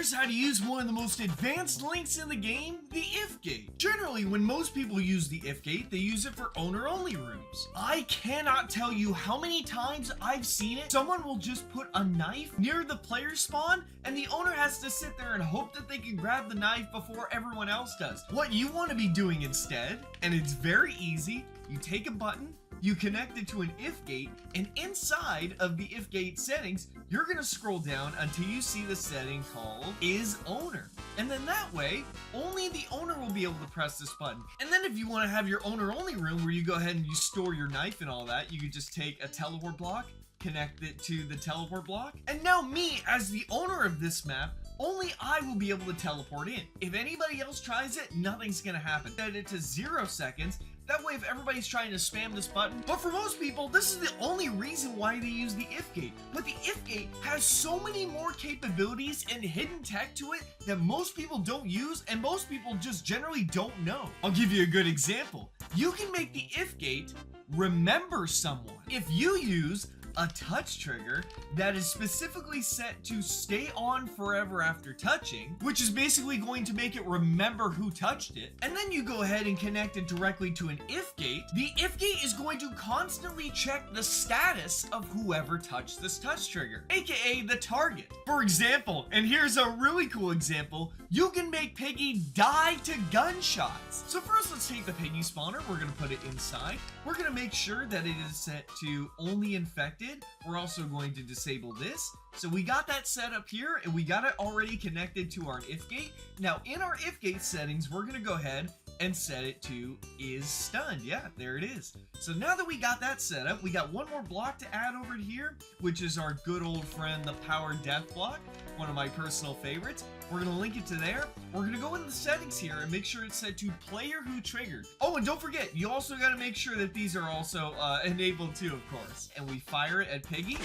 here's how to use one of the most advanced links in the game, the if gate. Generally, when most people use the if gate, they use it for owner-only rooms. I cannot tell you how many times I've seen it. Someone will just put a knife near the player spawn, and the owner has to sit there and hope that they can grab the knife before everyone else does. What you want to be doing instead, and it's very easy, you take a button, you connect it to an if gate, and inside of the if gate settings, you're gonna scroll down until you see the setting called is owner. And then that way, only the owner will be able to press this button. And then if you wanna have your owner only room where you go ahead and you store your knife and all that, you could just take a teleport block, connect it to the teleport block. And now me, as the owner of this map, only I will be able to teleport in. If anybody else tries it, nothing's gonna happen. Set it to 0 seconds. That way, if everybody's trying to spam this button, but for most people, this is the only reason why they use the if gate. But the if gate has so many more capabilities and hidden tech to it that most people don't use and most people just generally don't know. I'll give you a good example. You can make the if gate remember someone. If you use a touch trigger that is specifically set to stay on forever after touching, which is basically going to make it remember who touched it, and then you go ahead and connect it directly to an if gate, the if gate is going to constantly check the status of whoever touched this touch trigger, aka the target. For example, and here's a really cool example, you can make Piggy die to gunshots. So first, let's take the Piggy spawner, we're gonna put it inside, we're gonna make sure that it is set to only infected. We're also going to disable this. So we got that set up here and we got it already connected to our if gate. Now in our if gate settings, we're gonna go ahead and set it to is stunned. Yeah, there it is. So now that we got that set up, we got one more block to add over here, which is our good old friend, the power death block, one of my personal favorites. We're gonna link it to there. We're gonna go in the settings here and make sure it's set to player who triggered. Oh, and don't forget, you also gotta make sure that these are also enabled too, of course. And we fire it at Piggy.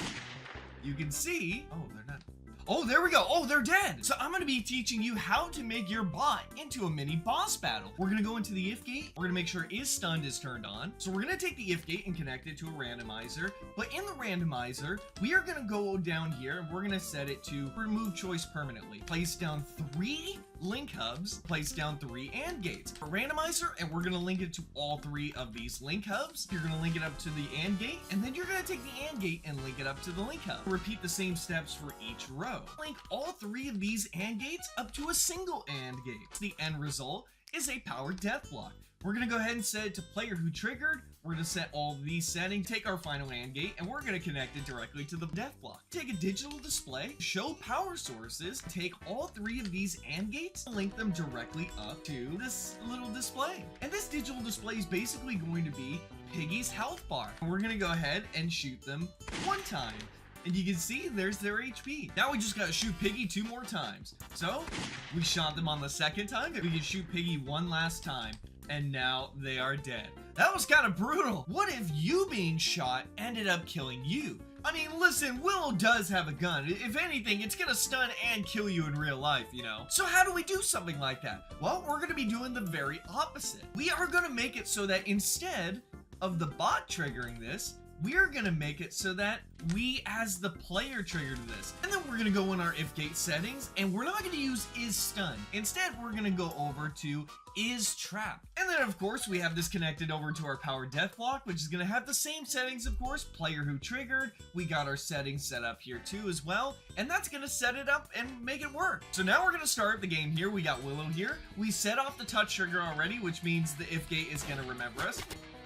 You can see, oh, they're not. Oh, there we go. Oh, they're dead. So I'm going to be teaching you how to make your bot into a mini boss battle. We're going to go into the if gate. We're going to make sure is stunned is turned on. So we're going to take the if gate and connect it to a randomizer. But in the randomizer, we are going to go down here and we're going to set it to remove choice permanently. Place down 3 link hubs, place down 3 AND gates. A randomizer, and we're going to link it to all 3 of these link hubs. You're going to link it up to the AND gate, and then you're going to take the AND gate and link it up to the link hub. Repeat the same steps for each row. Link all 3 of these AND gates up to a single AND gate. The end result is a power death block. We're going to go ahead and set it to player who triggered. We're going to set all of these settings, take our final AND gate, and we're going to connect it directly to the death block. Take a digital display, show power sources, take all 3 of these AND gates, and link them directly up to this little display. And this digital display is basically going to be Piggy's health bar. And we're going to go ahead and shoot them 1 time. And you can see there's their HP. Now we just gotta shoot Piggy 2 more times. So we shot them on the 2nd time. We can shoot Piggy 1 last time. And now they are dead. That was kind of brutal. What if you being shot ended up killing you? I mean, listen, Willow does have a gun. If anything, it's gonna stun and kill you in real life, you know? So how do we do something like that? Well, we're gonna be doing the very opposite. We are gonna make it so that instead of the bot triggering this, we're gonna make it so that we as the player triggered this. And then we're gonna go in our if gate settings and we're not gonna use is stun. Instead, we're gonna go over to is trap. And then of course we have this connected over to our power death block, which is gonna have the same settings, of course, player who triggered. We got our settings set up here too as well. And that's gonna set it up and make it work. So now we're gonna start the game here. We got Willow here. We set off the touch trigger already, which means the if gate is gonna remember us.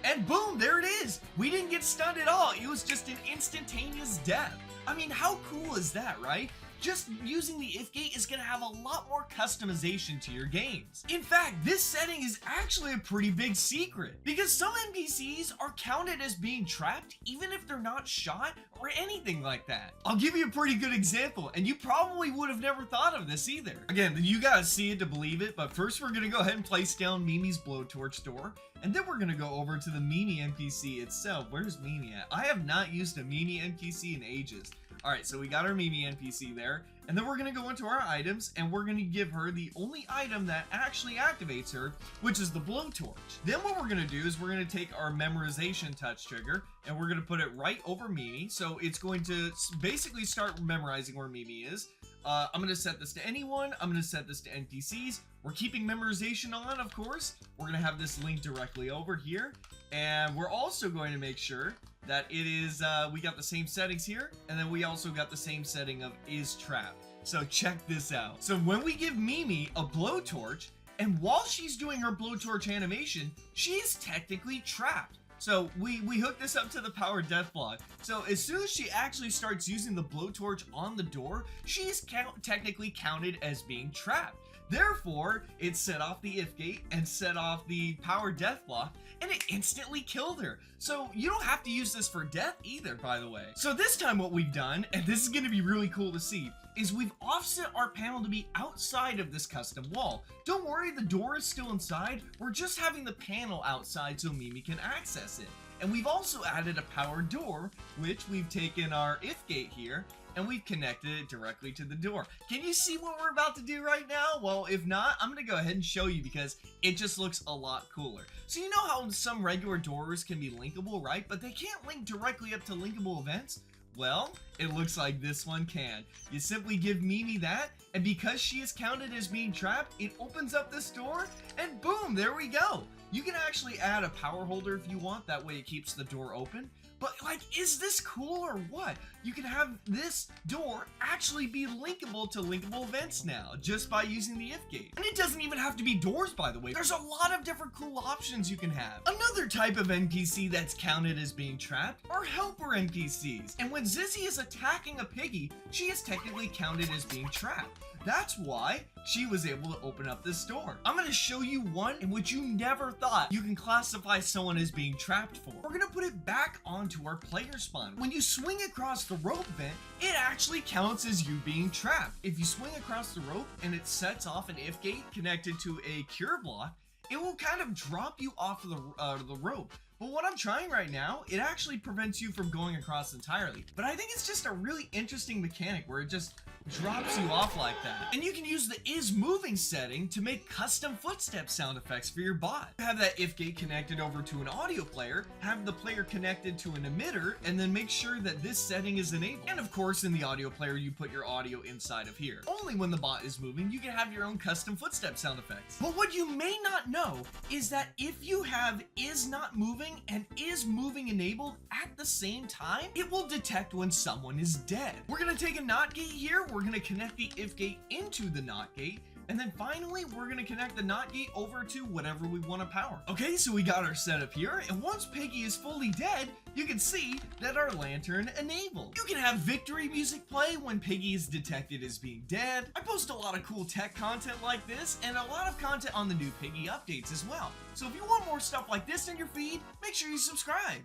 And boom, there it is. We didn't get stunned at all. It was just an instantaneous death. I mean, how cool is that, right? Just using the if gate is gonna have a lot more customization to your games. In fact, this setting is actually a pretty big secret because some NPCs are counted as being trapped even if they're not shot or anything like that. I'll give you a pretty good example, and you probably would have never thought of this either. Again, you gotta see it to believe it, but first we're gonna go ahead and place down Mimi's blowtorch door, and then we're gonna go over to the Mimi NPC itself. Where's Mimi at? I have not used a Mimi NPC in ages. Alright, so we got our Mimi NPC there, and then we're going to go into our items, and we're going to give her the only item that actually activates her, which is the blowtorch. Then what we're going to do is we're going to take our memorization touch trigger, and we're going to put it right over Mimi, so it's going to basically start memorizing where Mimi is. I'm gonna set this to anyone. I'm gonna set this to NPCs. We're keeping memorization on, of course. We're gonna have this link directly over here. And we're also going to make sure that it is, we got the same settings here, and then we also got the same setting of is trapped. So check this out. So when we give Mimi a blowtorch, and while she's doing her blowtorch animation, she is technically trapped. So we hook this up to the power death block. So as soon as she actually starts using the blowtorch on the door, she is technically counted as being trapped. Therefore, it set off the if gate and set off the power death block, and it instantly killed her. So you don't have to use this for death either, by the way. So this time what we've done, and this is going to be really cool to see, is we've offset our panel to be outside of this custom wall. Don't worry, the door is still inside. We're just having the panel outside so Mimi can access it. And we've also added a power door, which we've taken our if gate here, and we've connected it directly to the door. Can you see what we're about to do right now? Well, if not, I'm gonna go ahead and show you because it just looks a lot cooler. So you know how some regular doors can be linkable, right? But they can't link directly up to linkable events? Well, it looks like this one can. You simply give Mimi that, and because she is counted as being trapped, it opens up this door, and boom, there we go. You can actually add a power holder if you want, that way it keeps the door open. But like, is this cool or what? You can have this door actually be linkable to linkable events now, just by using the if gate. And it doesn't even have to be doors, by the way. There's a lot of different cool options you can have. Another type of NPC that's counted as being trapped are helper NPCs. And when Zizzy is attacking a Piggy, she is technically counted as being trapped. That's why she was able to open up this door. I'm going to show you one in which you never thought you can classify someone as being trapped for. We're going to put it back onto our player spawn. When you swing across the rope vent, it actually counts as you being trapped. If you swing across the rope and it sets off an if gate connected to a cure block, it will kind of drop you off of the rope. But what I'm trying right now, it actually prevents you from going across entirely. But I think it's just a really interesting mechanic where it just drops you off like that. And you can use the is moving setting to make custom footstep sound effects for your bot. Have that if gate connected over to an audio player, have the player connected to an emitter, and then make sure that this setting is enabled. And of course, in the audio player, you put your audio inside of here. Only when the bot is moving, you can have your own custom footstep sound effects. But what you may not know is that if you have is not moving and is moving enabled at the same time, it will detect when someone is dead. We're gonna take a not gate here, we're gonna connect the if gate into the not gate, and then finally we're gonna connect the not gate over to whatever we want to power. Okay, so we got our setup here, and once Piggy is fully dead, you can see that our lantern enabled. You can have victory music play when Piggy is detected as being dead. I post a lot of cool tech content like this, and a lot of content on the new Piggy updates as well. So if you want more stuff like this in your feed, make sure you subscribe.